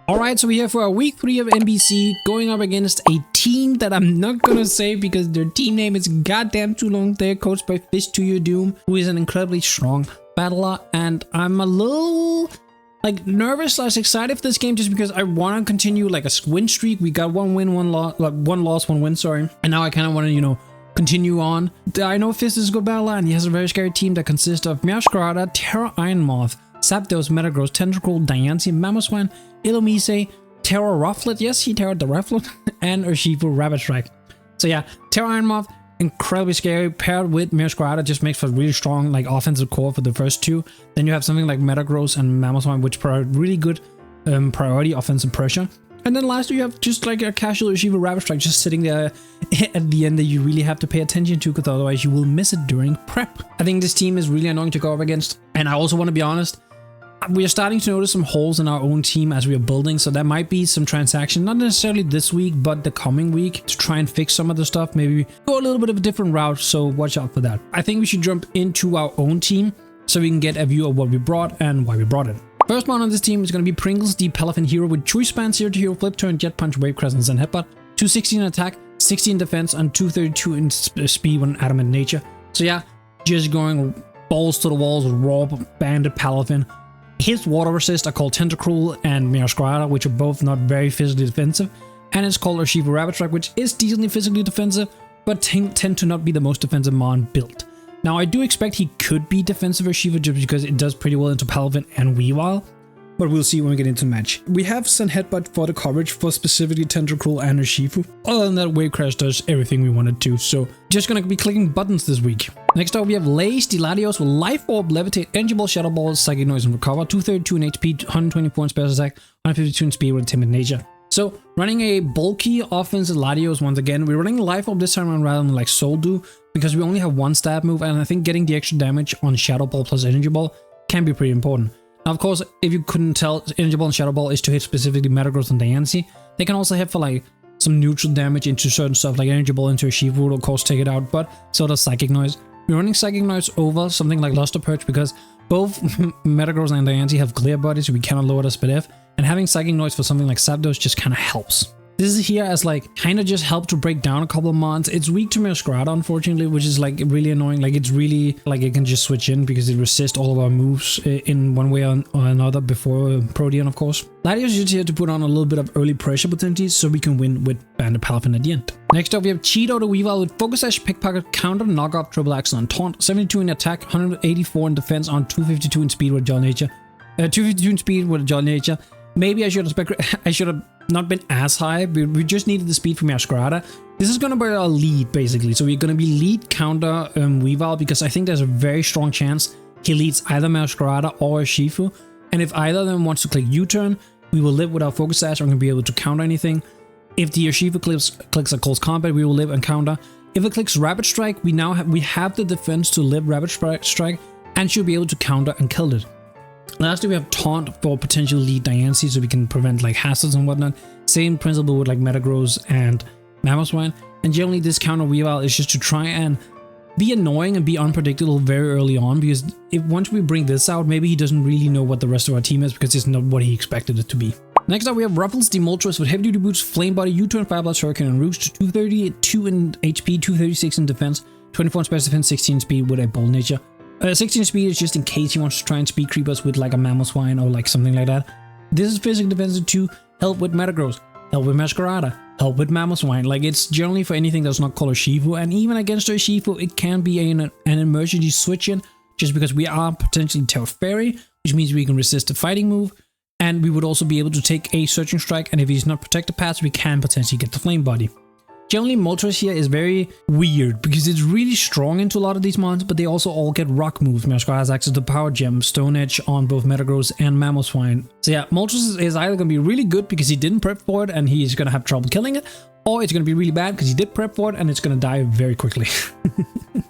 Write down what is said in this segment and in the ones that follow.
Alright, so we're here for our week 3 of MBC, going up against a team that I'm not gonna say because their team name is goddamn too long. They're coached by Fish to Your Doom, who is an incredibly strong battler, and I'm a little nervous / excited for this game just because I want to continue like a win streak. We got one win, one loss, one win, sorry. And now I kind of want to, continue on. I know Fist is a good battler and he has a very scary team that consists of Meowscarada, Terra Ironmoth, Zapdos, Metagross, Tentacruel, Diancie, Mamoswine, Illumise, Terra Rufflet, yes, he Terra the Rufflet, and Urshifu Rabbit Strike. So yeah, Terra Ironmoth, incredibly scary, paired with Meowscarada just makes for a really strong offensive core for the first two. Then you have something like Metagross and Mamoswine, which provide really good priority offensive pressure. And then lastly, you have just like a casual Urshifu Rabbit Strike just sitting there at the end that you really have to pay attention to, because otherwise you will miss it during prep. I think this team is really annoying to go up against. And I also want to be honest, we are starting to notice some holes in our own team as we are building, so there might be some transaction, not necessarily this week, but the coming week, to try and fix some of the stuff, maybe go a little bit of a different route, so watch out for that. I think we should jump into our own team so we can get a view of what we brought and why we brought it. First one on this team is going to be Pringles, the Palafin hero with Choice Span, 0 to Hero, Flip Turn, Jet Punch, Wave Crescents, and Headbutt, 216 in attack, 60 in defense, and 232 in speed with an adamant nature. So yeah, just going balls to the walls with raw banded Palafin. His water resist are called Tentacruel and Meowscarada, which are both not very physically defensive, and it's called Urshifu Rabbit Strike, which is decently physically defensive, but tend to not be the most defensive mon built. Now, I do expect he could be defensive Urshifu just because it does pretty well into Palafin and Weavile, but we'll see when we get into the match. We have Send Headbutt for the coverage for specifically Tentacruel and Urshifu. Other than that, Wave Crash does everything we wanted to, so just gonna be clicking buttons this week. Next up, we have Lace, the Latios with Life Orb, Levitate, Energy Ball, Shadow Ball, Psychic Noise, and Recover, 232 in HP, 124 in Special Attack, 152 in Speed with a Timid Nature. So, running a bulky offensive Latios once again. We're running Life Orb this time around rather than like Soul Do, because we only have one stab move, and I think getting the extra damage on Shadow Ball plus Energy Ball can be pretty important. Now, of course, if you couldn't tell, Energy Ball and Shadow Ball is to hit specifically Metagross and Diancie. They can also hit for some neutral damage into certain stuff, like Energy Ball into Urshifu will of course take it out, but so does Psychic Noise. We're running Psychic Noise over something like Luster Perch because both Metagross and Diancie have clear bodies, so we cannot lower the SPDF, and having Psychic Noise for something like Zapdos just kind of helps. This is here as kind of just help to break down a couple of mons. It's weak to Meowscarada, unfortunately, which is really annoying. It's really it can just switch in because it resists all of our moves in one way or another before Protean, of course. Latios is just here to put on a little bit of early pressure potentially so we can win with Banded Palafin at the end. Next up, we have Cheeto the Weavile with Focus Sash, Pickpocket, Counter, Knock Off, Triple Axle, and Taunt, 72 in attack, 184 in defense on 252 in speed with Jolly Nature. 252 in speed with Jolly Nature. Maybe I should have not been as high, but we just needed the speed from Meowscarada. This is going to be our lead, basically. So we're going to be lead counter Weavile, because I think there's a very strong chance he leads either Meowscarada or Urshifu. And if either of them wants to click U-turn, we will live with our Focus Sash. We're going to be able to counter anything. If the Urshifu clicks a Close Combat, we will live and counter. If it clicks Rapid Strike, we have the defense to live Rapid Strike and should be able to counter and kill it. Lastly, we have Taunt for potential lead Diancie, so we can prevent hazards and whatnot. Same principle with Metagross and Mamoswine. And generally, this counter Weavile is just to try and be annoying and be unpredictable very early on, because once we bring this out, maybe he doesn't really know what the rest of our team is because it's not what he expected it to be. Next up, we have Ruffles the Moltres with Heavy Duty Boots, Flame Body, U-turn, Fire Blast, Hurricane, and Roost, 232 in HP, 236 in defense, 24 in special defense, 16 speed with a Bold Nature. 16 speed is just in case he wants to try and speed creep us with a Mamoswine or something like that. This is physical defensive to help with Metagross, help with Meowscarada, help with Mamoswine. It's generally for anything that's not called Urshifu, and even against Urshifu, it can be an emergency switch in, just because we are potentially Tera Fairy, which means we can resist a fighting move, and we would also be able to take a Searching Strike, and if he's not Protected Pass, we can potentially get the Flame Body. Generally, Moltres here is very weird because it's really strong into a lot of these mons, but they also all get rock moves. Meowscarada has access to Power Gem, Stone Edge on both Metagross and Mamoswine. So yeah, Moltres is either going to be really good because he didn't prep for it and he's going to have trouble killing it, or it's going to be really bad because he did prep for it and it's going to die very quickly.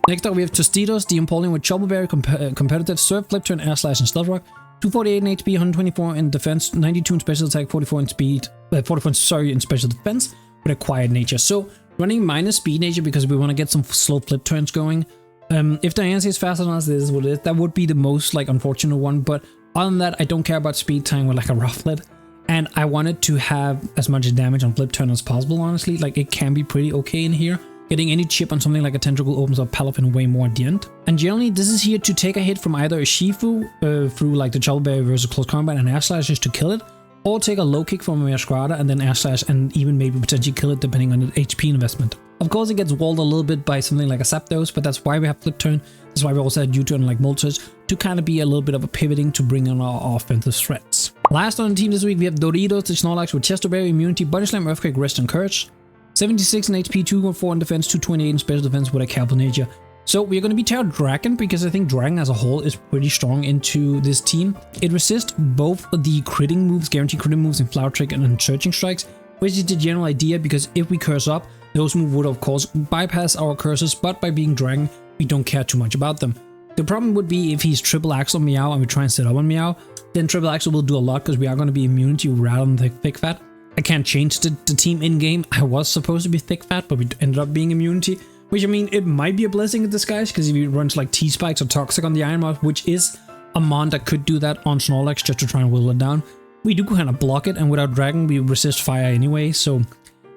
Next up, we have Tostitos, the Empoleon with Choubleberry, competitive, Surf, Flip Turn, Air Slash, and Stealth Rock. 248 in HP, 124 in defense, 92 in special attack, 44 in speed, 44 in special defense with a Quiet Nature. So running minus speed nature because we want to get some slow flip turns going. If Diancie is faster than us, this is what it is. That would be the most unfortunate one, but other than that, I don't care about speed time with a Rufflet. And I wanted to have as much damage on flip turn as possible, honestly. Like, it can be pretty okay in here. Getting any chip on something like a Tentacle opens up Palafin way more at the end. And generally, this is here to take a hit from either a Shifu through like the Trouble Berry versus Close Combat and Air Slash just to kill it, or take a low kick from a Masquerada and then Air Slash and even maybe potentially kill it depending on the HP investment. Of course, it gets walled a little bit by something like a Zapdos, but that's why we have flip turn. That's why we also had U-turn like Moltres to kind of be a little bit of a pivoting to bring on our offensive threats. Last on the team this week, we have Doritos, the Snorlax with Chesto Berry, Immunity, Body Slam, Earthquake, Rest, and Curse. 76 in HP, 204 in defense, 228 in special defense with a Careful Nature. So we're going to be Terra Dragon because I think Dragon as a whole is pretty strong into this team. It resists both the critting moves, guaranteed critting moves in Flower Trick and Searching Strikes, which is the general idea because if we curse up, those moves would of course bypass our curses, but by being Dragon, we don't care too much about them. The problem would be if he's Triple Axle Meow and we try and set up on Meow, then Triple Axle will do a lot because we are going to be Immunity rather than Thick Fat. I can't change the team in-game. I was supposed to be Thick Fat, but we ended up being Immunity, which I mean, it might be a blessing in disguise because if he runs like T-Spikes or Toxic on the Iron Moth, which is a mon that could do that on Snorlax just to try and whittle it down, we do kind of block it, and without Dragon, we resist fire anyway, so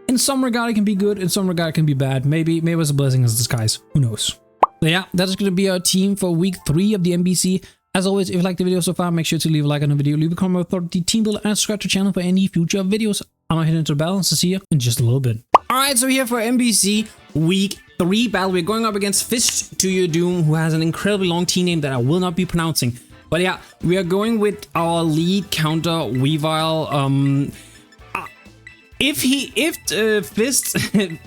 in some regard it can be good, in some regard it can be bad. Maybe it was a blessing in disguise, who knows. So yeah, that's going to be our team for week 3 of the MBC. As always, if you liked the video so far, make sure to leave a like on the video, leave a comment about the team build, and subscribe to the channel for any future videos. I'm gonna head into the battle, so see you in just a little bit. Alright, so here for MBC week 3 battle, we're going up against Fist to Your Doom, who has an incredibly long team name that I will not be pronouncing. But yeah, we are going with our lead counter, Weavile. If Fist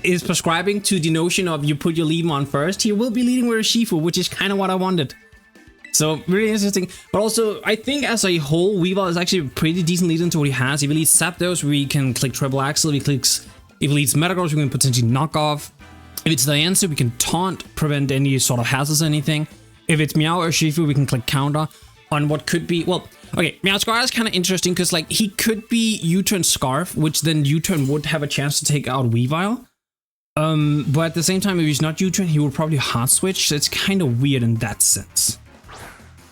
is prescribing to the notion of you put your lead on first, he will be leading with a Shifu, which is kind of what I wanted. So really interesting, but also I think as a whole, Weavile is actually a pretty decent lead into what he has. If he leads Zapdos, we can click Triple Axle. If he leads Metagross, we can potentially knock off. If it's Diancie, we can taunt, prevent any sort of hazards or anything. If it's Meow or Shifu, we can click counter on what could be, well, okay, Meow Scar is kind of interesting because like he could be U-turn Scarf, which then U-turn would have a chance to take out Weavile. But at the same time, if he's not U-turn, he would probably hard switch, so it's kind of weird in that sense.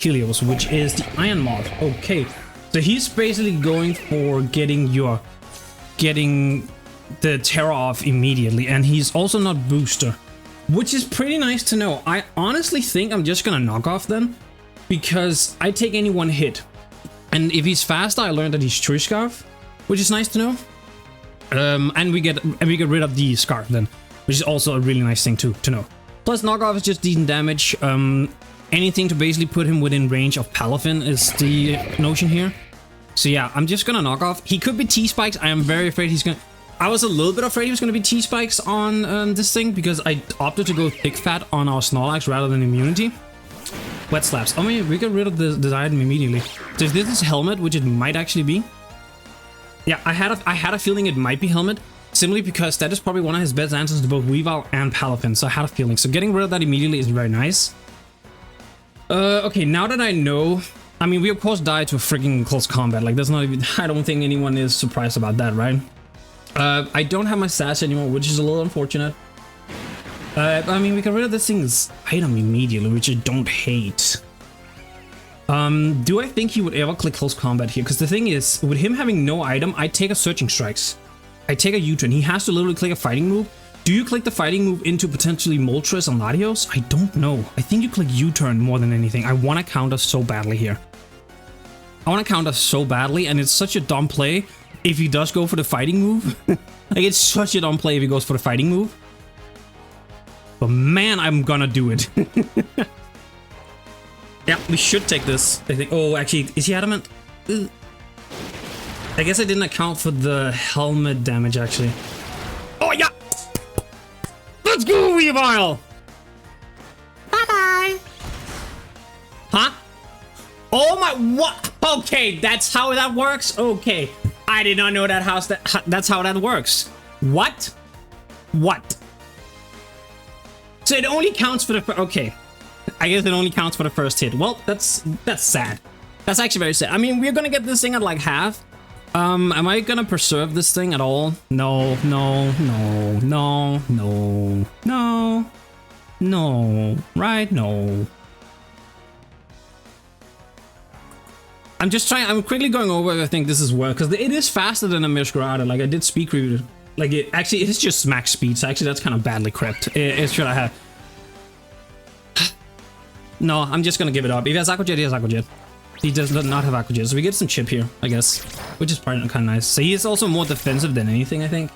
Helios, which is the Iron Moth. Okay, so he's basically going for getting the Terra off immediately, and he's also not booster, which is pretty nice to know. I honestly think I'm just gonna knock off then, because I take any one hit, and if he's faster, I learned that he's Tree Scarf, which is nice to know. And we get rid of the Scarf then, which is also a really nice thing to know. Plus, knockoff is just decent damage. Anything to basically put him within range of Palafin is the notion here. So yeah, I'm just gonna knock off. He could be T-Spikes. I am very afraid he's gonna... I was a little bit afraid he was gonna be T-Spikes on this thing because I opted to go Thick Fat on our Snorlax rather than Immunity. Wet Slaps. Oh man, we got rid of the item immediately. So if this is Helmet, which it might actually be. Yeah, I had a feeling it might be Helmet, simply because that is probably one of his best answers to both Weavile and Palafin. So I had a feeling. So getting rid of that immediately is very nice. Okay, now that I know, I mean, we of course died to a freaking close combat. Like, there's not even, I don't think anyone is surprised about that, right? I don't have my sash anymore, which is a little unfortunate. I mean, we got rid of this thing's item immediately, which I don't hate. Do I think he would ever click close combat here? Because the thing is, with him having no item, I take a Searching Strikes. I take a U-turn. He has to literally click a fighting move. Do you click the fighting move into potentially Moltres and Latios? I don't know. I think you click U-turn more than anything. I want to counter so badly here. I want to counter so badly, and it's such a dumb play if he does go for the fighting move. Like, it's such a dumb play if he goes for the fighting move. But man, I'm gonna do it. Yeah, we should take this. I think. Oh, actually, is he adamant? I guess I didn't account for the helmet damage, actually. Oh, yeah! Let's go, Weavile! Bye-bye! Huh? Oh my, what? Okay, that's how that works? Okay. I did not know that that's how that works. What? What? So it only counts for the, okay. I guess it only counts for the first hit. Well, that's sad. That's actually very sad. I mean, we're gonna get this thing at like half. Am I gonna preserve this thing at all? No, no, no, no, no, no, no, right? No. I'm just trying. I'm quickly going over if I think this is well, because it is faster than a Masquerade. Like I did speed review. Like it actually, it is just max speed. So actually, that's kind of badly crept. It should I have. No, I'm just gonna give it up. If he has Aqua Jet, he has Aqua Jet. He does not have Aqua Jet, so we get some chip here, I guess, which is probably kind of nice. So he is also more defensive than anything, I think.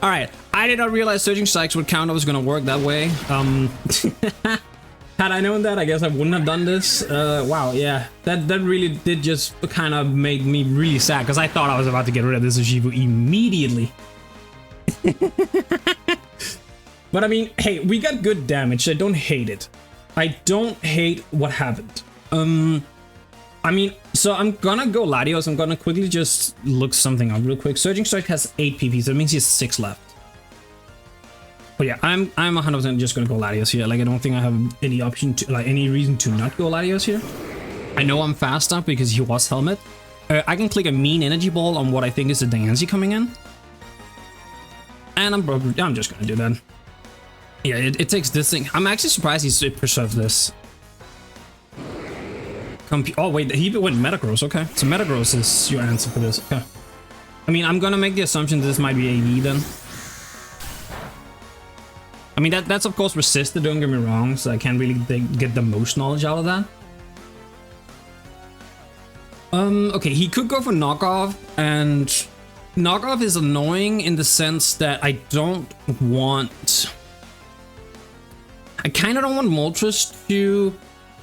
All right, I did not realize Surging Strikes would count. I was gonna work that way. Had I known that, I guess I wouldn't have done this. Wow, yeah, that really did just kind of make me really sad because I thought I was about to get rid of this Urshifu immediately. But I mean, hey, we got good damage. So I don't hate it. I don't hate what happened. I mean, so I'm gonna go Latios. I'm gonna quickly just look something up real quick. Surging Strike has 8 PP, so that means he has 6 left. But yeah, I'm 100% just gonna go Latios here. Like I don't think I have any option to, like any reason to not go Latios here. I know I'm faster because he was Helmet. I can click a mean energy ball on what I think is the Diancie coming in. And I'm just gonna do that. Yeah, it takes this thing. I'm actually surprised he's preserved this. Oh wait, he went Metagross. Okay, so Metagross is your answer for this. Okay. I mean, I'm gonna make the assumption this might be AV then. I mean, that's of course resisted, don't get me wrong, so I can't really get the most knowledge out of that. Okay, he could go for Knockoff, and Knockoff is annoying in the sense that I kind of don't want Moltres to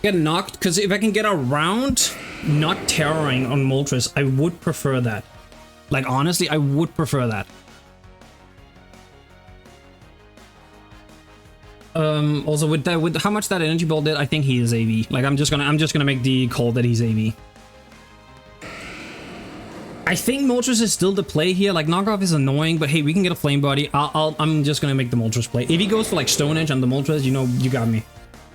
get knocked, because if I can get around not terroring on Moltres, I would prefer that. Like, honestly, I would prefer that. Also with how much that energy ball did, I think he is AV. Like I'm just gonna make the call that he's AV. I think Moltres is still the play here. Like Knockoff is annoying, but hey, we can get a Flame Body. I'm just gonna make the Moltres play. If he goes for like Stone Edge and the Moltres, you know, you got me.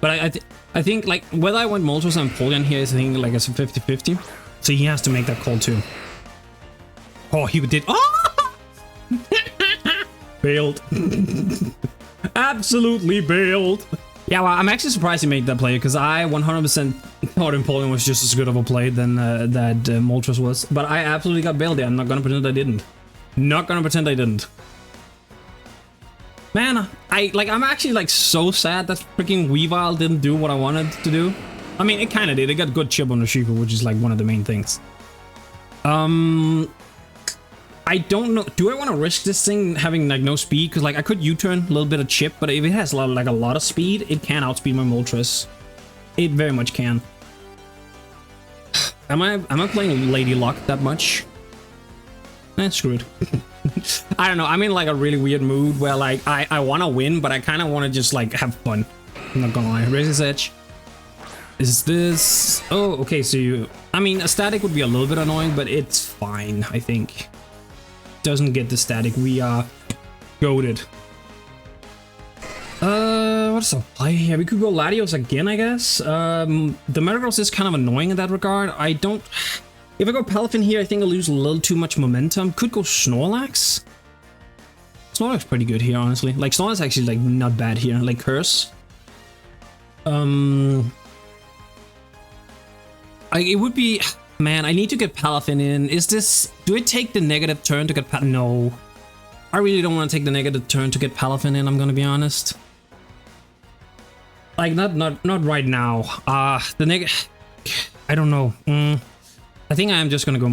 But I think like whether I went Moltres and Empoleon here is I think like it's a 50-50. So he has to make that call too. Oh, he did. Oh! Failed. Absolutely bailed. Yeah, well, I'm actually surprised he made that play because I 100% thought Empoleon was just as good of a play than that Moltres was. But I absolutely got bailed there. I'm not gonna pretend I didn't. Not gonna pretend I didn't. Man, I'm actually like so sad that freaking Weavile didn't do what I wanted to do. I mean, it kind of did. It got good chip on the Urshifu, which is like one of the main things. I don't know. Do I want to risk this thing having like no speed? Because like I could U-turn a little bit of chip, but if it has a lot of speed, it can outspeed my Moltres. It very much can. Am I playing Lady Luck that much? Screw it. I don't know. I'm in like a really weird mood where like I want to win, but I kind of want to just like have fun. I'm not gonna lie. Razor's Edge. Is this? Oh, okay. So you. I mean, a static would be a little bit annoying, but it's fine. I think. Doesn't get the static. We are goated. What's the play here? We could go Latios again, I guess. The Metagross is kind of annoying in that regard. I don't. If I go Palafin here, I think I'll lose a little too much momentum. Could go Snorlax. Snorlax pretty good here, honestly. Like Snorlax actually like not bad here. Like Curse. It would be. Man, I need to get Palafin in. Is this... Do I take the negative turn to get Palafin? No. I really don't want to take the negative turn to get Palafin in, I'm gonna be honest. Like, not right now. The negative... I don't know. I think I am just gonna go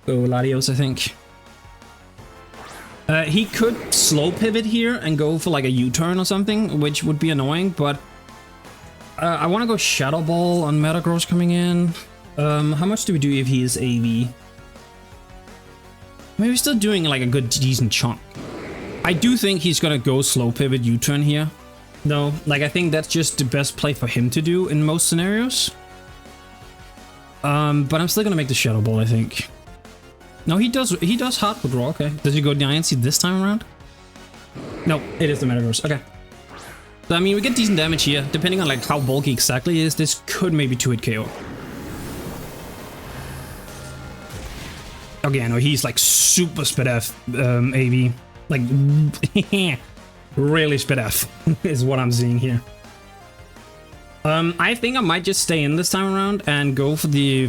Latios, I think. He could slow pivot here and go for like a U-turn or something, which would be annoying, but... I want to go Shadow Ball on Metagross coming in. How much do we do if he is AV? Maybe we're still doing like a good decent chunk. I do think he's gonna go slow pivot U-turn here. No, like I think that's just the best play for him to do in most scenarios. But I'm still gonna make the Shadow Ball, I think. No, he does hard withdraw, okay. Does he go Diancie this time around? No, it is the Metagross, okay. So I mean we get decent damage here, depending on like how bulky exactly it is, this could maybe 2-hit KO. Okay, I know he's like super sped F AV. Like, really sped F is what I'm seeing here. I think I might just stay in this time around and go for the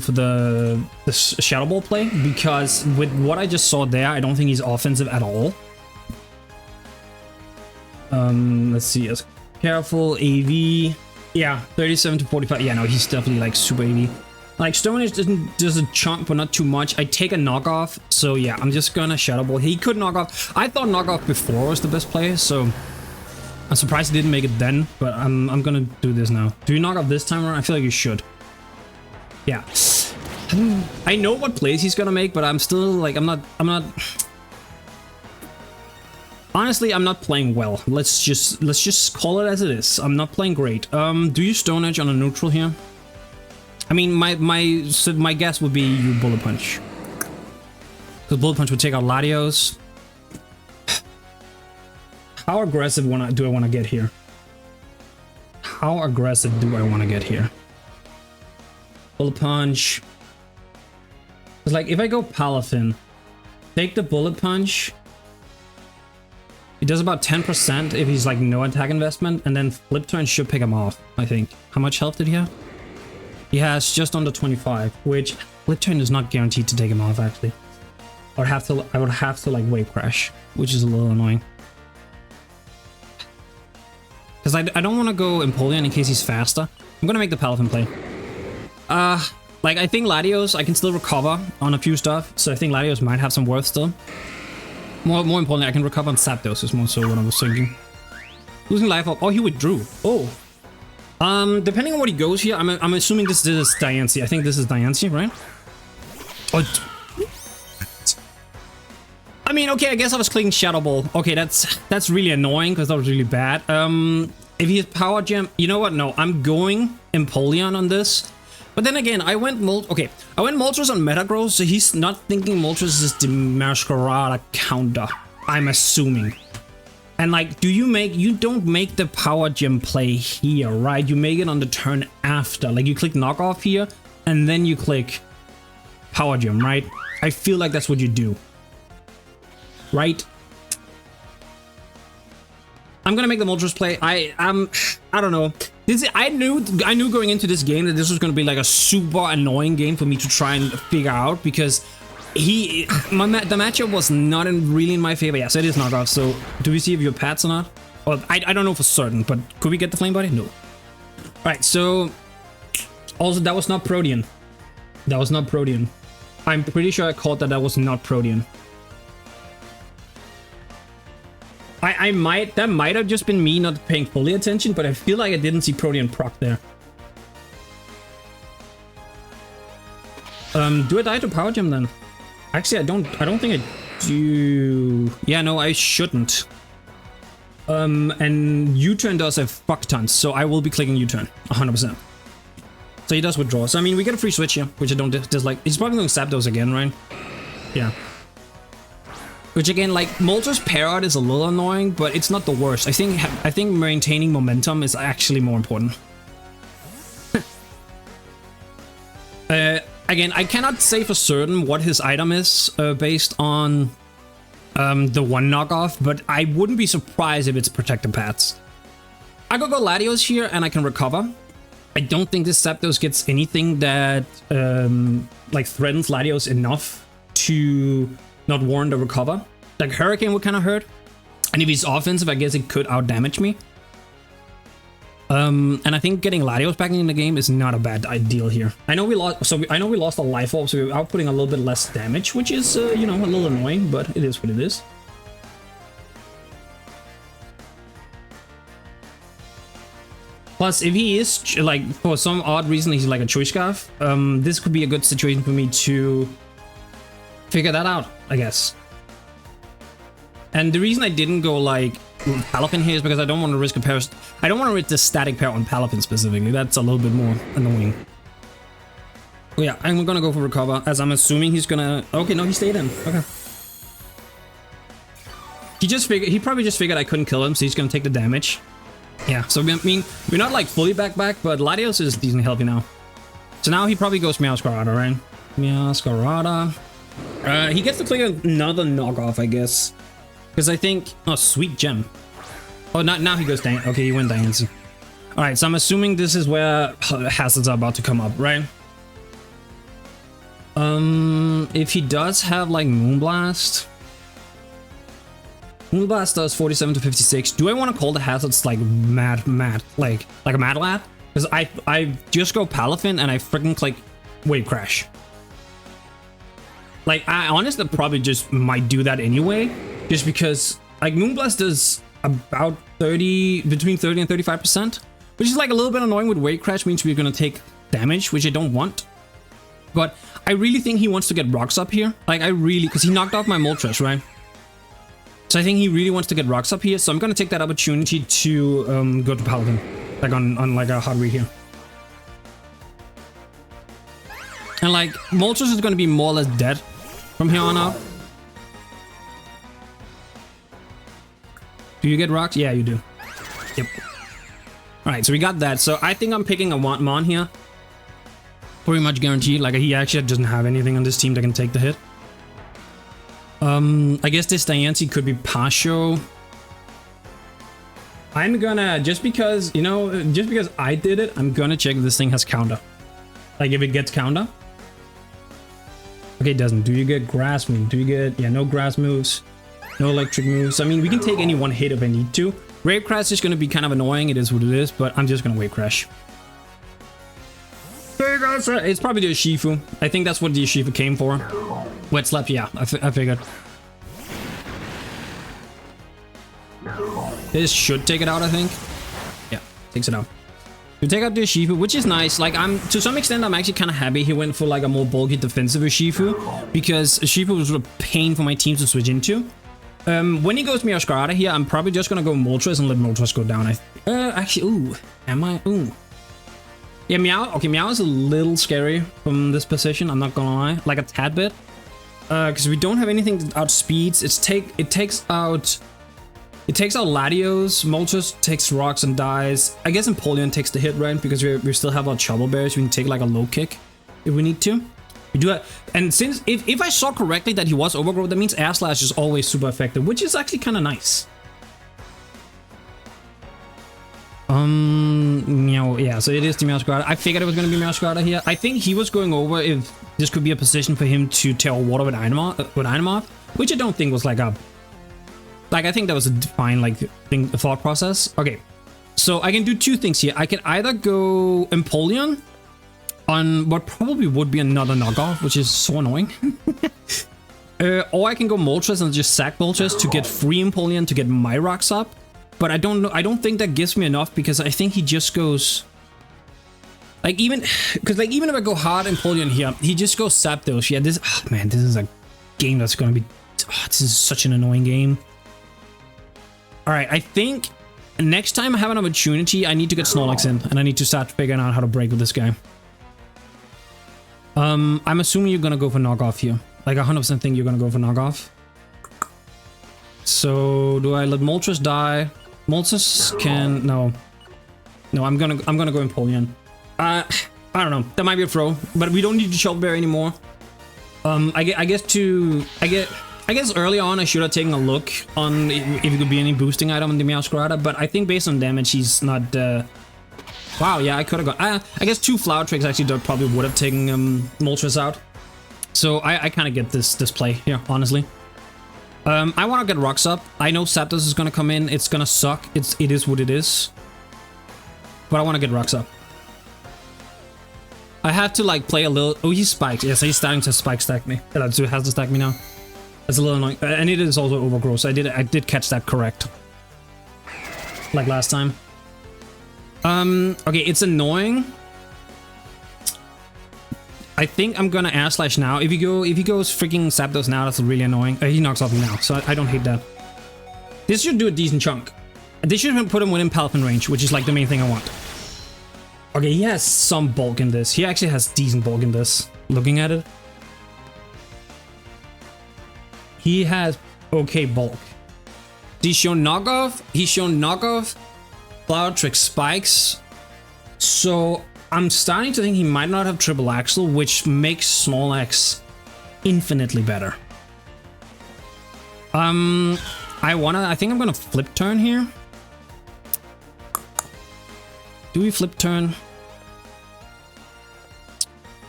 Shadow Ball play, because with what I just saw there, I don't think he's offensive at all. Let's see. Careful, AV. Yeah, 37 to 45. Yeah, no, he's definitely like super AV. Like Stone Age does a chunk, but not too much. I take a knockoff, so yeah, I'm just gonna Shadow Ball. He could knock off. I thought knockoff before was the best play, so I'm surprised he didn't make it then. But I'm gonna do this now. Do you knock off this time around? I feel like you should. Yeah, I know what plays he's gonna make, but I'm still like I'm not. Honestly, I'm not playing well. Let's just call it as it is. I'm not playing great. Do you Stone Edge on a neutral here? I mean, my guess would be you Bullet Punch, because Bullet Punch would take out Latios. How aggressive do I want to get here? How aggressive do I want to get here? Bullet Punch. It's like if I go Palafin, take the Bullet Punch. He does about 10% if he's like no attack investment, and then flip turn should pick him off, I think. How much health did he have? He has just under 25, which flip turn is not guaranteed to take him off, actually. I would have to like wave crash, which is a little annoying. Because I don't want to go Empoleon in case he's faster. I'm gonna make the Palafin play. Like I think Latios, I can still recover on a few stuff, so I think Latios might have some worth still. More importantly, I can recover on Zapdos is more so what I was thinking. Losing life up. Oh, he withdrew. Oh. Depending on what he goes here, I'm assuming this is Diancie. I think this is Diancie, right? Oh. I mean, okay, I guess I was clicking Shadow Ball. Okay, that's really annoying because that was really bad. If he has Power Gem, you know what? No, I'm going Empoleon on this. But then again, I went Moltres on Metagross, so he's not thinking Moltres is the Masquerada counter, I'm assuming. And like, you don't make the Power Gem play here, right? You make it on the turn after. Like you click knockoff here, and then you click Power Gem, right? I feel like that's what you do. Right? I'm gonna make the Moltres play. I don't know. I knew going into this game that this was gonna be like a super annoying game for me to try and figure out, because the matchup was not really in my favor. Yes, it is knockoff. So do we see if you're Pats or not? Well, I don't know for certain, but could we get the Flame Body? No. All right. So also that was not Protean. That was not Protean. I'm pretty sure I caught that was not Protean. That might have just been me not paying fully attention, but I feel like I didn't see Protean proc there. Do I die to Power Gem then? Actually, I don't think I do. Yeah, no, I shouldn't. And U-turn does a fuck ton, so I will be clicking U-turn 100%. So he does withdraw. So I mean, we get a free switch here, which I don't dislike. He's probably going to Zapdos again, right? Yeah. Which again, like Moltres Parrot is a little annoying, but it's not the worst. I think maintaining momentum is actually more important. Again, I cannot say for certain what his item is based on the one knockoff, but I wouldn't be surprised if it's Protector Pats. I could go Latios here and I can recover. I don't think this Zapdos gets anything that like threatens Latios enough to not warrant a recover. Like Hurricane would kind of hurt, and if he's offensive, I guess it could out damage me. And I think getting Latios back in the game is not a bad deal here. I know we lost, I know we lost a life orb, so we're outputting a little bit less damage, which is you know, a little annoying, but it is what it is. Plus, if he is like for some odd reason he's like a Choice Scarf, this could be a good situation for me to figure that out, I guess. And the reason I didn't go like Palafin here is because I don't want to risk a pair. I don't want to risk the static pair on Palafin specifically. That's a little bit more annoying. Oh yeah, I'm gonna go for recover, as I'm assuming he's gonna. Okay, no, he stayed in. Okay. He probably just figured I couldn't kill him, so he's gonna take the damage. Yeah. So I mean, we're not like fully back, but Latios is decently healthy now. So now he probably goes Meowscarada, right? Meowscarada. He gets to play another knockoff, I guess. Because I think... Oh, sweet gem. Oh, now he goes Diancie. Okay, he went Diancie. All right, so I'm assuming this is where hazards are about to come up, right? If he does have like Moonblast does 47 to 56. Do I want to call the hazards like mad, like a mad lad? Because I just go Palafin and I freaking click Wave Crash. Like, I honestly probably just might do that anyway, just because like Moonblast does about between 30 and 35%, which is like a little bit annoying. With Wave Crash means we're gonna take damage, which I don't want. But I really think he wants to get rocks up here. Like, because he knocked off my Moltres, right? So I think he really wants to get rocks up here. So I'm gonna take that opportunity to go to Paladin, like on like a hard read here. And like Moltres is gonna be more or less dead from here on out. Do you get rocks? Yeah, you do. Yep. All right, so we got that. So I think I'm picking a Mon here. Pretty much guaranteed. Like, he actually doesn't have anything on this team that can take the hit. I guess this Diancie could be partial. I'm gonna, just because, you know, just because I did it, I'm gonna check if this thing has counter. Like, if it gets counter. Okay, it doesn't. Do you get grass move? Do you get, yeah, no grass moves, no electric moves. I mean, we can take any one hit if I need to. Wave Crash is gonna be kind of annoying. It is what it is, but I'm just gonna Wave Crash. It's probably the Urshifu. I think that's what the Urshifu came for. Wet Slap, yeah, I figured. This should take it out, I think. Yeah, takes it out. We take out the Urshifu, which is nice. Like, to some extent, I'm actually kind of happy he went for like a more bulky defensive Urshifu, because Urshifu was a pain for my team to switch into. When he goes Meowscarada here, I'm probably just gonna go Moltres and let Moltres go down. Actually, ooh, am I? Ooh. Yeah, Meow. Okay, Meow is a little scary from this position. I'm not gonna lie, like a tad bit, because we don't have anything that outspeeds. It takes out Latios. Moltres takes rocks and dies. I guess Empoleon takes the hit, right? Because we still have our Trouble Berries. We can take like a low kick if we need to. We do it, and since if I saw correctly that he was Overgrowth, that means Air Slash is always super effective, which is actually kind of nice. Meow, yeah, so it is the Meowscarada. I figured it was going to be Meowscarada here. I think he was going over if this could be a position for him to tear water with Dynamath, which I don't think was like a... Like, I think that was a fine, like, thought process. Okay, so I can do two things here. I can either go Empoleon on what probably would be another knockoff, which is so annoying. Or I can go Moltres and just sack Moltres to get free Empoleon to get my rocks up. But I don't know. I don't think that gives me enough, because I think he just goes like, even if I go hard Empoleon here, he just goes Zapdos. Yeah, this man, this is a game that's gonna be. This is such an annoying game. All right, I think next time I have an opportunity, I need to get Snorlax in, and I need to start figuring out how to break with this guy. I'm assuming you're gonna go for knockoff here. Like, 100% think you're gonna go for knockoff. So do I let Moltres die? Moltres can no. I'm gonna go Empoleon. I don't know. That might be a throw, but we don't need to Trouble Berry anymore. I guess early on I should have taken a look on if it could be any boosting item on the Meowscarada, but I think based on damage he's not. Wow, yeah, I could have gone. I guess 2 Flower Tricks actually probably would have taken Moltres out. So I kind of get this play here, honestly. I want to get rocks up. I know Zapdos is going to come in. It's going to suck. It is what it is. But I want to get rocks up. I have to like play a little... Oh, he spikes. Yes, he's starting to spike stack me. So he has to stack me now. That's a little annoying. And it is also Overgrowth. So I did catch that correct. Like last time. Okay, it's annoying. I think I'm gonna Air Slash now. If he goes freaking Zapdos now, that's really annoying. He knocks off me now, so I don't hate that. This should do a decent chunk. This should put him within Palafin range, which is like the main thing I want. Okay, he has some bulk in this. He actually has decent bulk in this. Looking at it, he has okay bulk. He's shown knockoff. Flower Trick spikes. So I'm starting to think he might not have Triple Axle, which makes Snorlax infinitely better. I think I'm gonna flip turn here. Do we flip turn?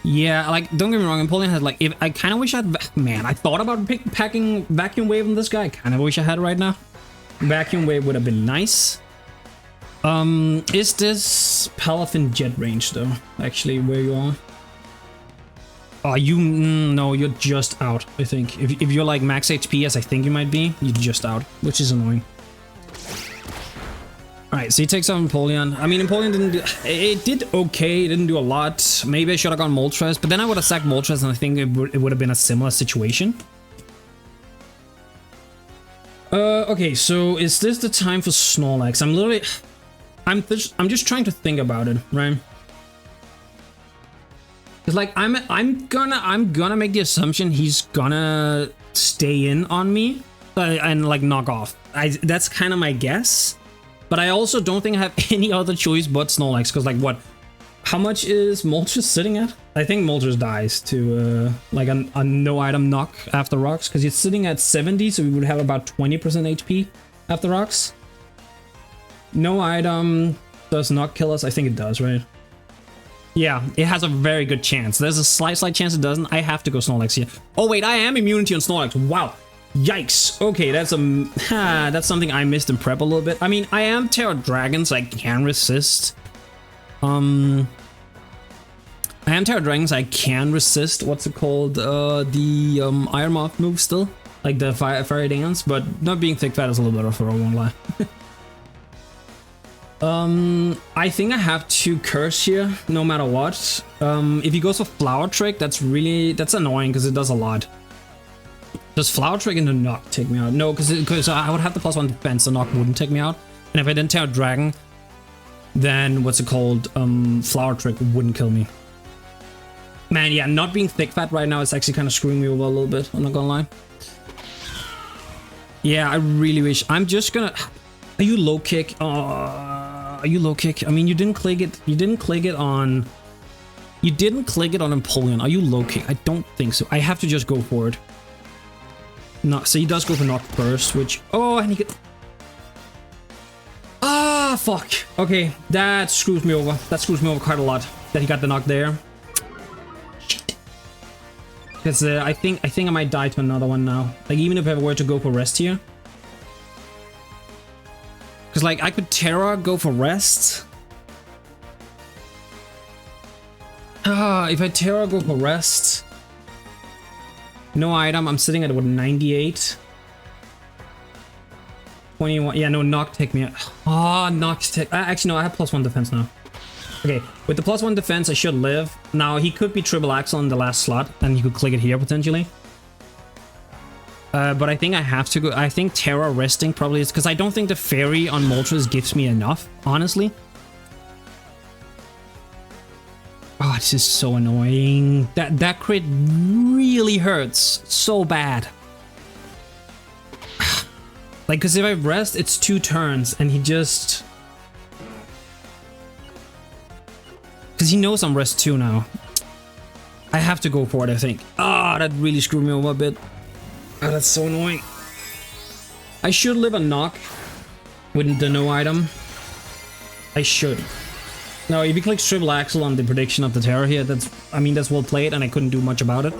Yeah, like, don't get me wrong, Empoleon has, like, if I kind of wish I'd... Man, I thought about packing Vacuum Wave on this guy. I kind of wish I had it right now. Vacuum Wave would have been nice. Is this Palafin jet range, though? Actually, where you are? Oh, no, you're just out, I think. If you're, like, max HP, as I think you might be, you're just out, which is annoying. Alright, so he takes out Empoleon. I mean, Empoleon didn't do... It did okay, it didn't do a lot. Maybe I should have gone Moltres, but then I would have sacked Moltres and I think it would have been a similar situation. Okay, so is this the time for Snorlax? I'm literally... I'm just trying to think about it, right? Cause like, I'm gonna make the assumption he's gonna stay in on me and like knock off. That's kind of my guess. But I also don't think I have any other choice but Snorlax, because like what? How much is Moltres sitting at? I think Moltres dies to like a no item knock after rocks, because he's sitting at 70, so we would have about 20% HP after rocks. No item does not kill us. I think it does, right? Yeah, it has a very good chance. There's a slight chance it doesn't. I have to go Snorlax here. Oh wait, I am immunity on Snorlax. Wow. Yikes. Okay, that's something I missed in prep a little bit. I mean, I am Terra Dragon, so I can resist. I am Terra Dragon, so I can resist, what's it called? The Iron Moth move still. Like the Fire Dance, but not being thick fat is a little bit of a throw, I won't lie. I think I have to curse here, no matter what. If he goes for Flower Trick, that's annoying because it does a lot. Does Flower Trick into Knock take me out? No, because I would have the +1 defense, so Knock wouldn't take me out. And if I didn't Terra Dragon, then what's it called? Flower Trick wouldn't kill me. Man, yeah, not being thick fat right now is actually kind of screwing me over a little bit. I'm not gonna lie. Yeah, I really wish. I'm just gonna. Are you low kick? Are you low kick? I mean, you didn't click it. You didn't click it on Empoleon. Are you low kick? I don't think so. I have to just go for it. No, so he does go for Knock first, which... Oh, and he could... Ah, fuck. Okay, that screws me over. That screws me over quite a lot, that he got the Knock there. Shit. Because I think I might die to another one now. Like, even if I were to go for rest here. Because, like, I could Terra, go for rest. Ah, if I Terra, go for rest... No item, I'm sitting at what, 98? 21, yeah, no, Knock take me out. Ah, Knock take, actually no, I have +1 defense now. Okay, with the +1 defense, I should live. Now, he could be triple axle in the last slot, and he could click it here, potentially. But I think I have to go, I think Terra resting probably is, because I don't think the Fairy on Moltres gives me enough, honestly. Oh, this is so annoying. That crit really hurts so bad. Like, because if I rest, it's 2 turns, and he just... Because he knows I'm rest 2 now. I have to go for it, I think. Ah, that really screwed me over a bit. Oh, that's so annoying. I should live a Knock with the no item. I should. No, if he clicks triple axle on the prediction of the Terra here, that's well played, and I couldn't do much about it.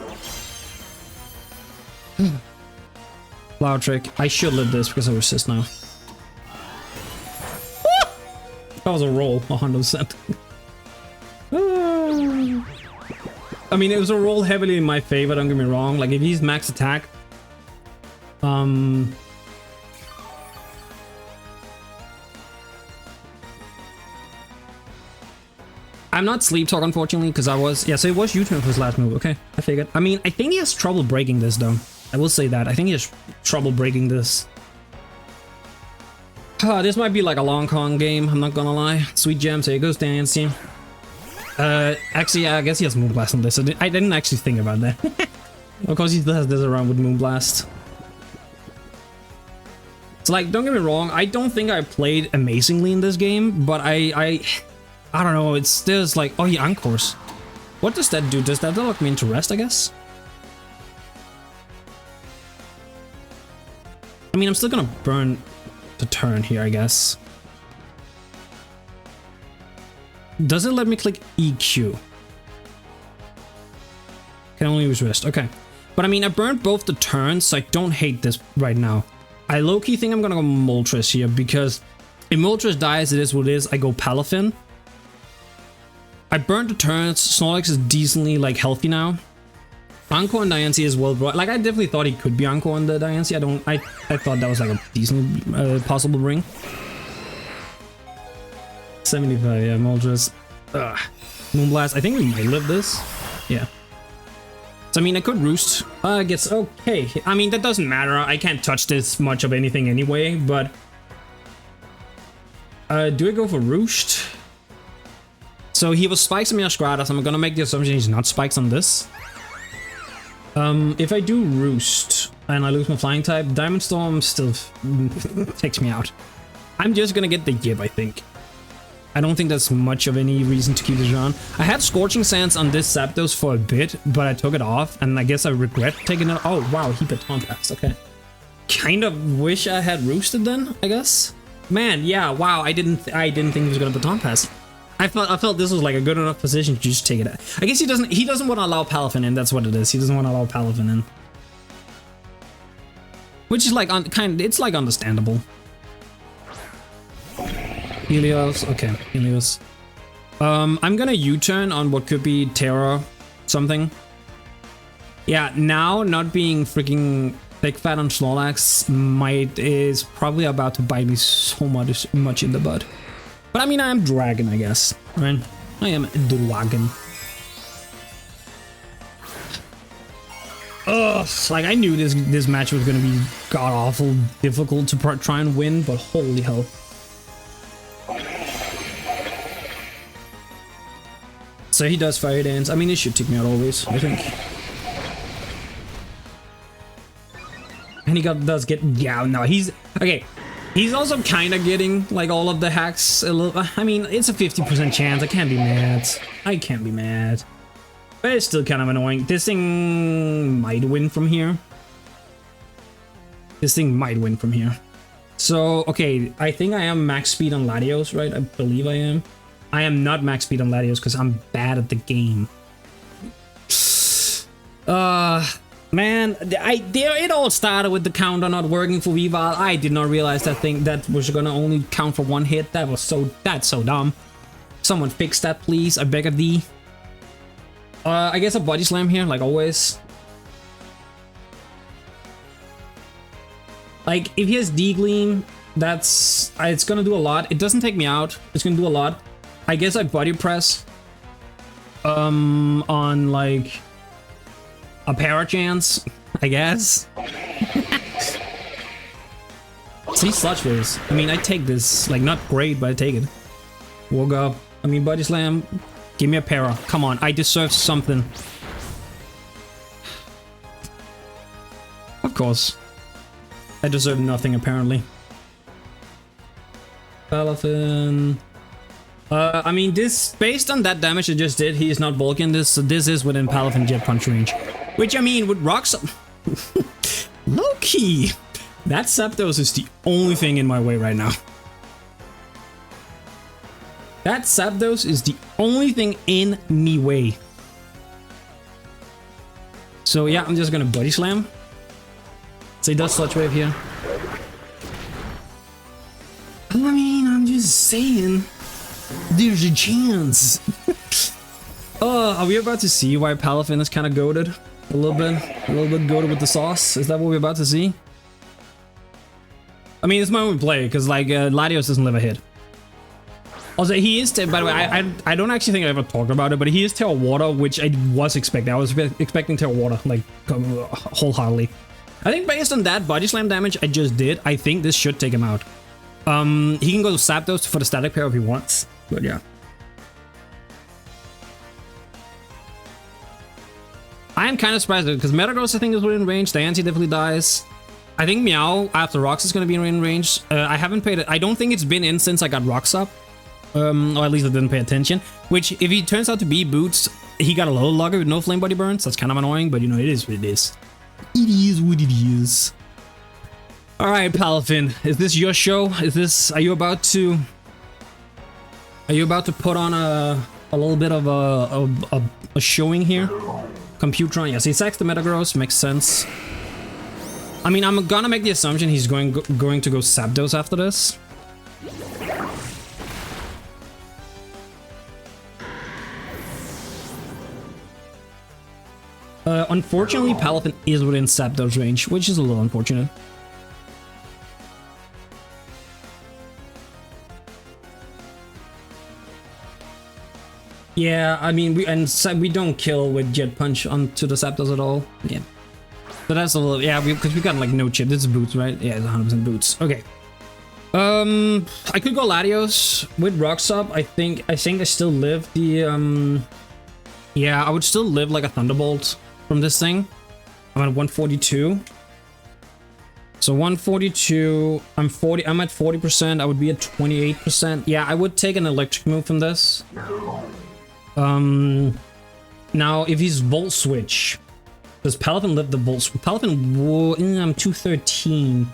Flower Trick. I should live this because I resist now. That was a roll, 100%. I mean, it was a roll heavily in my favor, don't get me wrong. Like, if he's max attack... I'm not Sleep Talk, unfortunately, because I was... Yeah, so it was U-turn for his last move. Okay, I figured. I mean, I think he has trouble breaking this, though. I will say that. I think he has trouble breaking this. This might be like a long con game, I'm not gonna lie. Sweet Gems, here goes Dancy. Actually, yeah, I guess he has Moonblast on this. I didn't actually think about that. Of course, he still has this around with Moonblast. So, like, don't get me wrong, I don't think I played amazingly in this game, but I don't know, it's still like, oh, he Anchors. What does that do? Does that lock me into rest, I guess? I mean, I'm still gonna burn the turn here, I guess. Does it let me click EQ? Can only use wrist. Okay. But I mean, I burned both the turns, so I don't hate this right now. I low-key think I'm gonna go Moltres here, because if Moltres dies, it is what it is. I go Palafin. I burned the turns. Snorlax is decently, like, healthy now. Anko and Diancie is well brought. Like, I definitely thought he could be Anko on the Diancie. I thought that was, like, a decent possible bring. 75, yeah, Moltres. Moonblast. I think we might live this. Yeah. So, I mean, I could Roost. I guess, okay. I mean, that doesn't matter. I can't touch this much of anything anyway, but... do I go for Roost? So, he was Spikes on Meowscratus. I'm gonna make the assumption he's not Spikes on this. If I do Roost, and I lose my Flying type, Diamond Storm still takes me out. I'm just gonna get the Yip, I think. I don't think that's much of any reason to keep this on. I had Scorching Sands on this Zapdos for a bit, but I took it off, and I guess I regret taking it. Oh, wow, he Baton Pass, okay. Kind of wish I had Roosted then, I guess. Man, yeah, wow, I didn't think he was gonna Baton Pass. I felt this was like a good enough position to just take it out. I guess he doesn't want to allow Palafin in, that's what it is. He doesn't want to allow Palafin in. Which is like, it's like understandable. Helios, okay, Helios. I'm gonna U-turn on what could be Terra something. Yeah, now not being freaking thick fat on Snorlax is probably about to bite me so much in the butt. But I mean, I am Dragon, I guess, right? I am Dragon. Ugh, like I knew this match was gonna be god-awful difficult to try and win, but holy hell. So he does Fire Dance. I mean, it should take me out always, I think. And he does get... Yeah, no, he's... Okay, he's also kind of getting, like, all of the hacks a little... I mean, it's a 50% chance. I can't be mad. I can't be mad. But it's still kind of annoying. This thing might win from here. This thing might win from here. So, okay, I think I am max speed on Latios, right? I believe I am. I am not max speed on Latios because I'm bad at the game. Man, it all started with the counter not working for Weavile. I did not realize that was gonna only count for one hit. That's so dumb. Someone fix that, please. I beg of thee. I guess a Body Slam here, like always. Like, if he has D-Gleam, it's gonna do a lot. It doesn't take me out. It's gonna do a lot. I guess I Body Press on like a Parachance, I guess. See, Sludge Phase. I mean, I take this, like, not great, but I take it. Woke up. I mean, Body Slam. Give me a Para. Come on, I deserve something. Of course. I deserve nothing, apparently. Palafin. I mean, this, based on that damage I just did, he is not bulking this, so this is within Palafin Jet Punch range. Which, I mean, with rocks... Low-key! That Zapdos is the only thing in my way right now. That Zapdos is the only thing in me way. So yeah, I'm just gonna Body Slam. So he does Sludge Wave here. I mean, I'm just saying... There's a chance. Are we about to see why Palafin is kind of goated? A little bit goated with the sauce? Is that what we're about to see? I mean, it's my own play, because, like, Latios doesn't live a hit. Also, he is, by the way, I don't actually think I ever talked about it, but he is Terra Water, which I was expecting. I was expecting Terra Water, like, wholeheartedly. I think based on that Body Slam damage I just did, I think this should take him out. He can go to Zapdos for the static pair if he wants, but yeah. I am kind of surprised because Metagross I think is within range, Diancie definitely dies. I think Meow after Rocks is going to be in range. I haven't paid it. I don't think it's been in since I got Rocks up. Or at least I didn't pay attention. Which, if he turns out to be Boots, he got a low logger with no Flame Body Burns. That's kind of annoying, but you know, it is what it is. It is what it is. Alright, Palafin, is this your show? Are you about to Are you about to put on a little bit of a showing here? Computron, yes, he sacks the Metagross, makes sense. I mean, I'm gonna make the assumption he's going to go Zapdos after this. Unfortunately, Palafin is within Zapdos range, which is a little unfortunate. Yeah, I mean, we don't kill with Jet Punch onto the Zapdos at all. Yeah, so that's a little, yeah, because we got like no chip. This is Boots, right? Yeah, it's 100% Boots. Okay. I could go Latios with Rocks up. I think I still live the yeah, I would still live like a Thunderbolt from this thing. I'm at 142. So 142, I'm at 40%, I would be at 28%. Yeah, I would take an electric move from this. Now if he's Volt Switch, does Palafin live the Volt Switch? Palafin, I'm 213.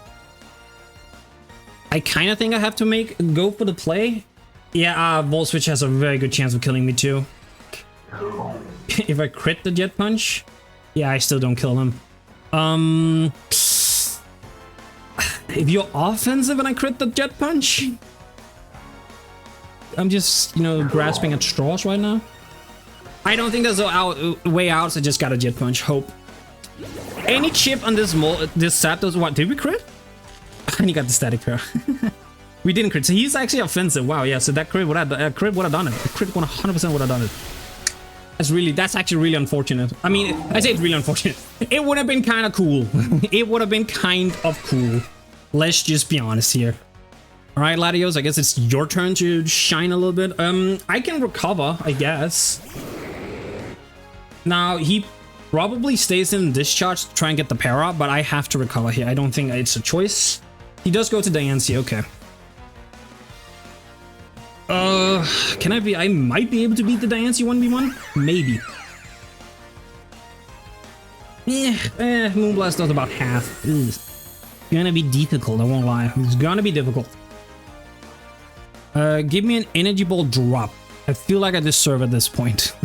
I kind of think I have to go for the play. Yeah, Volt Switch has a very good chance of killing me too. If I crit the Jet Punch, yeah, I still don't kill him. If you're offensive and I crit the Jet Punch, I'm just, you know, grasping at straws right now. I don't think there's a way out, so I just got a Jet Punch. Hope. Any chip on this Zapdos? What, did we crit? And he got the static pair. We didn't crit, so he's actually offensive. Wow, yeah, so that crit would have done it. The crit 100% would have done it. That's actually really unfortunate. I mean, I say it's really unfortunate. It would have been kind of cool. It would have been kind of cool. Let's just be honest here. All right, Latios, I guess it's your turn to shine a little bit. I can recover, I guess. Now, he probably stays in discharge to try and get the para, but I have to recover here. I don't think it's a choice. He does go to Diancie, okay. Can I might be able to beat the Diancie 1v1? Maybe. Moonblast does about half. It's gonna be difficult, I won't lie. It's gonna be difficult. Give me an Energy Ball drop. I feel like I deserve at this point.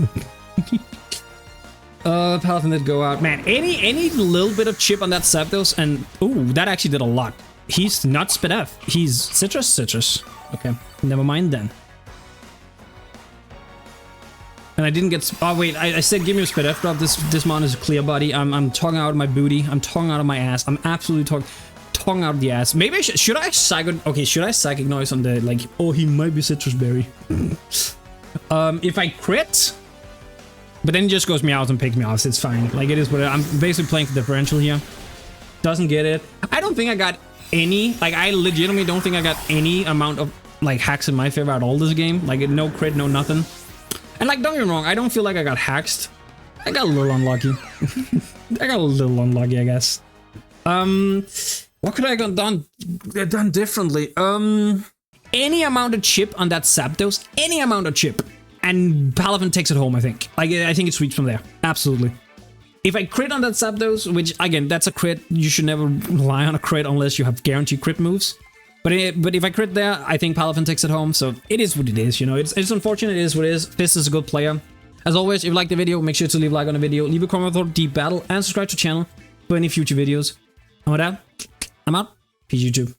Palafin did go out. Man, any little bit of chip on that Zapdos and... Ooh, that actually did a lot. He's not Spit F. He's Citrus. Okay, never mind then. And I didn't get... Oh, wait, I said give me a Spit F drop. This mon is a clear body. I'm talking out of my booty. I'm talking out of my ass. I'm absolutely talking out of the ass. Maybe I should I Psychic... Okay, should I Psychic Noise on the, like... Oh, he might be Citrus Berry. If I crit... But then he just goes Meowth and picks me off. So it's fine. Like, it is what I'm basically playing for differential here. Doesn't get it. I don't think I got any... Like, I legitimately don't think I got any amount of, like, hacks in my favor at all this game. Like, no crit, no nothing. And, like, don't get me wrong. I don't feel like I got hacked. I got a little unlucky. I guess. What could I have done differently? Any amount of chip on that Zapdos. Any amount of chip. And Palafin takes it home, I think. I think it's reached from there. Absolutely. If I crit on that Zapdos, which, again, that's a crit. You should never rely on a crit unless you have guaranteed crit moves. But if I crit there, I think Palafin takes it home. So it is what it is, you know. It's unfortunate. It is what it is. Fist is a good player. As always, if you like the video, make sure to leave a like on the video. Leave a comment for Deep Battle. And subscribe to the channel for any future videos. And with that, I'm out. Peace, YouTube.